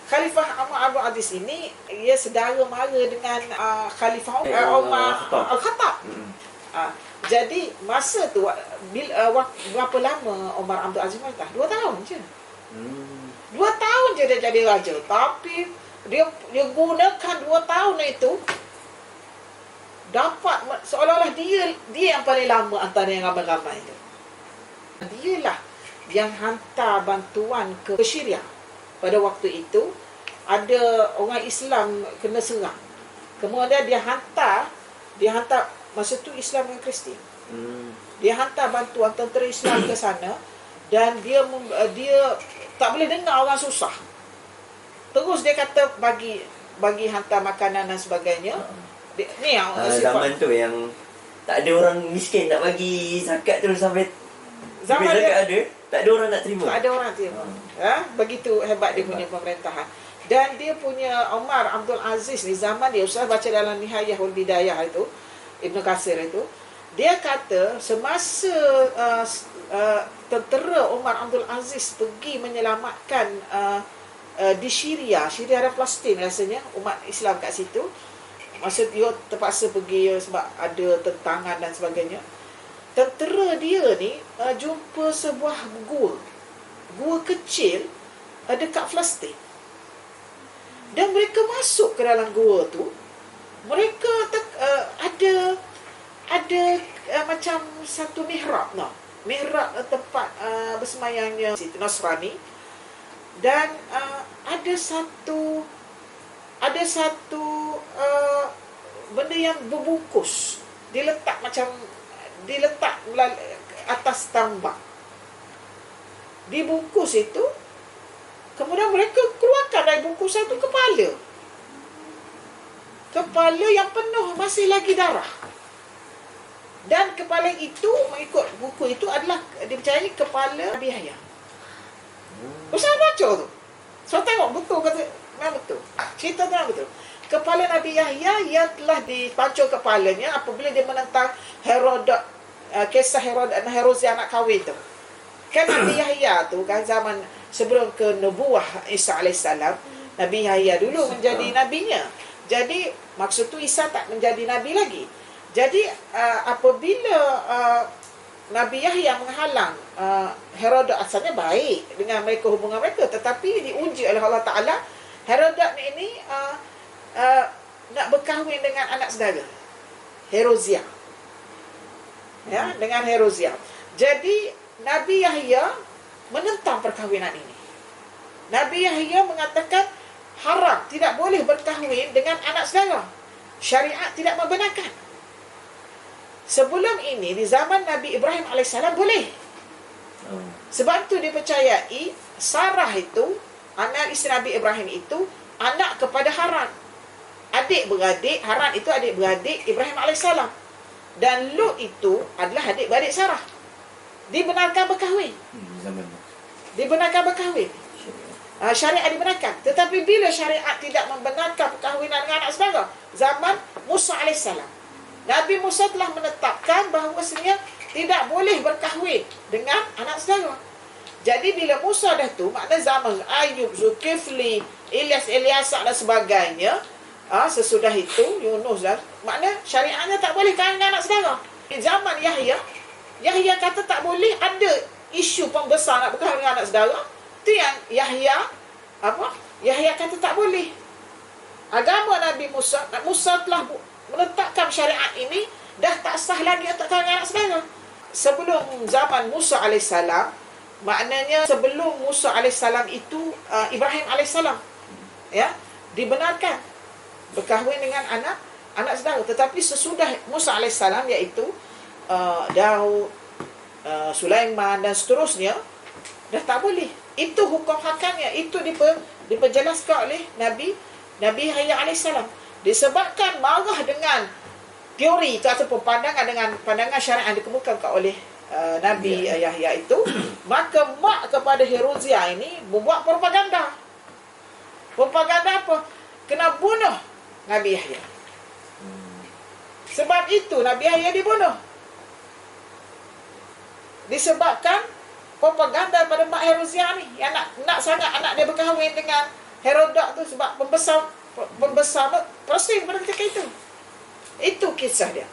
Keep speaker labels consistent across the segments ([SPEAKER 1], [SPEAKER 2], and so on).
[SPEAKER 1] Khalifah Umar Abdul Aziz ini ia sedara mara dengan Khalifah Umar Al-Khattab. Jadi masa tu berapa lama Umar Abdul Aziz merintah? 2 tahun je. 2 tahun je dia jadi raja. Tapi dia gunakan 2 tahun itu dapat seolah-olah dia yang paling lama antara yang ramai-ramai itu. Dialah yang hantar bantuan ke Syria. Pada waktu itu ada orang Islam kena serang. Kemudian dia hantar masa tu Islam dengan Kristian. Dia hantar bantuan tentera Islam ke sana dan dia tak boleh dengar orang susah. Terus dia kata bagi hantar makanan dan sebagainya. Ni yang
[SPEAKER 2] zaman tu yang tak ada orang miskin nak bagi zakat tu sampai
[SPEAKER 1] zaman
[SPEAKER 2] zakat ada, tak ada orang nak terima.
[SPEAKER 1] Tak ada orang terima. Begitu hebat dia punya pemerintahan. Dan dia punya Umar Abdul Aziz ni zaman dia, Ustaz baca dalam Nihayah wal Bidayah itu, Ibn Katsir itu, dia kata semasa tentera Umar Abdul Aziz pergi menyelamatkan di Syria dan Palestin rasanya umat Islam kat situ, masa dia terpaksa pergi sebab ada tentangan dan sebagainya, tentera dia ni jumpa sebuah gua kecil dekat Palestin. Dan mereka masuk ke dalam gua tu, mereka ada macam satu mihrab, mihrab tempat bersemayangnya Nasrani, dan ada satu benda yang berbungkus diletak atas tambang. Dibungkus itu, kemudian mereka keluarkan dari bungkusan itu kepala yang penuh masih lagi darah. Dan kepala itu mengikut buku itu adalah dipercayai kepala Nabi Yahya. Ustaz baca tu, saya tengok betul, kata memang betul, cerita tu memang betul. Kepala Nabi Yahya yang telah dipancung kepalanya apabila dia menentang Herodot, kisah Herod dan Herodias anak kahwin tu. Kan Nabi Yahya tu kan zaman sebelum ke nubuah Isa alaihissalam, Nabi Yahya dulu menjadi nabinya. Jadi maksud tu Isa tak menjadi nabi lagi. Jadi apabila Nabi Yahya menghalang Herodot, asalnya baik dengan mereka, hubungan mereka, tetapi diuji oleh Allah Ta'ala. Herodot ini nak berkahwin dengan anak saudara Herodias, dengan Herodias. Jadi Nabi Yahya menentang perkahwinan ini. Nabi Yahya mengatakan haram, tidak boleh berkahwin dengan anak saudara. Syariat tidak membenarkan. Sebelum ini di zaman Nabi Ibrahim AS boleh. Sebab tu dipercayai Sarah itu, anak isteri Nabi Ibrahim itu, anak kepada Haran. Adik-beradik, Haran itu adik-beradik Ibrahim AS. Dan Lut itu adalah adik-beradik Sarah. Dibenarkan berkahwin. Dibenarkan berkahwin. Syariat dibenarkan. Tetapi bila syariat tidak membenarkan perkahwinan dengan anak saudara, zaman Musa AS, Nabi Musa telah menetapkan bahawasanya tidak boleh berkahwin dengan anak saudara. Jadi bila Musa dah tu, makna zaman Ayub, Zulkifli, Ilyas dan sebagainya, sesudah itu Yunus dan, makna syariatnya tak boleh kahwin dengan anak saudara. Di zaman Yahya kata tak boleh, ada isu pembesar nak berkahwin dengan anak saudara. Itu yang Yahya kata tak boleh. Agama Nabi Musa telah menetapkan syariat ini, dah tak sah lagi untuk kahwin dengan anak saudara. Sebelum zaman Musa alaihissalam, maknanya sebelum Musa alaihissalam itu Ibrahim alaihissalam dibenarkan berkahwin dengan anak saudara. Tetapi sesudah Musa alaihissalam, iaitu Daud, Sulaiman dan seterusnya, dah tak boleh. Itu hukum hakamnya. Itu diperjelaskan oleh Nabi Yahya alaihissalam. Disebabkan marah dengan teori itu ataupun pandangan syariat yang dikemukakan oleh Nabi Yahya itu, maka mak kepada Herodias ini membuat propaganda. Propaganda apa? Kena bunuh Nabi Yahya. Sebab itu Nabi Yahya dibunuh. Disebabkan propaganda pada mak Herodias ni yang nak sangat anak dia berkahwin dengan Herodak tu sebab pembesar Palestin pada ketika itu. Itu kisah dia.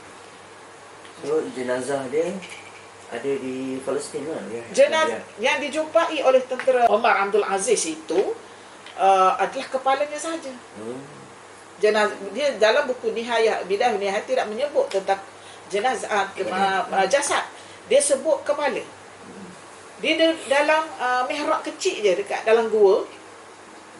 [SPEAKER 2] So jenazah dia ada di Palestin lah.
[SPEAKER 1] Jenazah yang dijumpai oleh tentera Omar Abdul Aziz itu adalah kepalanya saja. Jenazah dia dalam buku Bidayah Nihayah tidak menyebut tentang jenazah jasad. Dia sebut kepala. Dia dalam mihrab kecil je dekat dalam gua.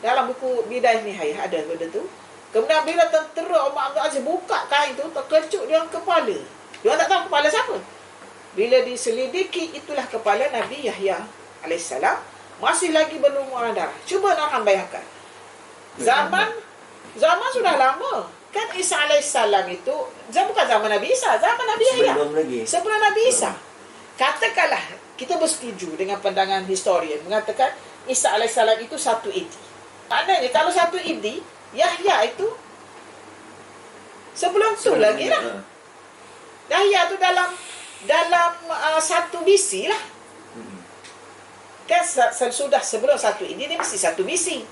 [SPEAKER 1] Dalam buku Bidayah Nihayah ada benda tu. Kemudian bila tentera Omar Abdul Aziz buka kain tu, terkejut dia kepala. Dia tak tahu kepala siapa. Bila diselidiki, itulah kepala Nabi Yahya alaihissalam, masih lagi berlumuran darah. Cuba nak bayangkan. Zaman sudah lama. Kan Isa alaihissalam itu bukan zaman Nabi Isa, zaman Nabi Yahya. Sebelum Nabi Isa. Katakanlah kita bersetuju dengan pandangan historian mengatakan Isa alaihissalam itu 1 AD. Maknanya kalau 1 AD, Yahya itu sebelum tu lagi lah. Yahya tu dalam 1 BC lah. Kan sudah sebelum 1 AD dia mesti 1 BC.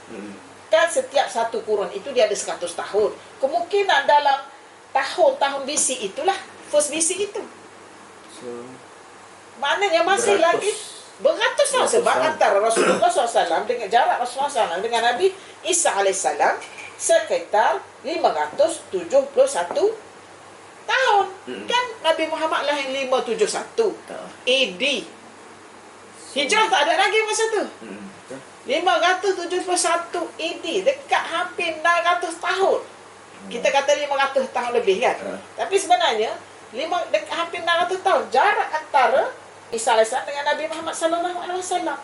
[SPEAKER 1] Kan setiap 1 kurun itu dia ada 100 tahun. Kemungkinan dalam tahun-tahun BC itulah first BC itu.
[SPEAKER 2] So,
[SPEAKER 1] maknanya masih lagi beratus tahun. Sebab antara Rasulullah SAW dengan jarak Rasulullah SAW dengan Nabi Isa AS sekitar 571 tahun. Kan Nabi Muhammad lahir 571 AD. Hijrah tak ada lagi masa tu. 571 AD, dekat hampir 600 tahun. Kita kata 500 tahun lebih kan. Tapi sebenarnya hampir 600 tahun jarak antara Isa AS dengan Nabi Muhammad SAW.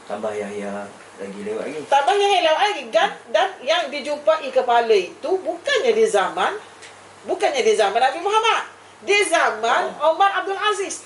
[SPEAKER 2] Tambah Yahya lagi lewat lagi.
[SPEAKER 1] Tambah Yahya lewat lagi kan. Dan yang dijumpai kepala itu bukannya di zaman Nabi Muhammad, di zaman Omar Abdul Aziz.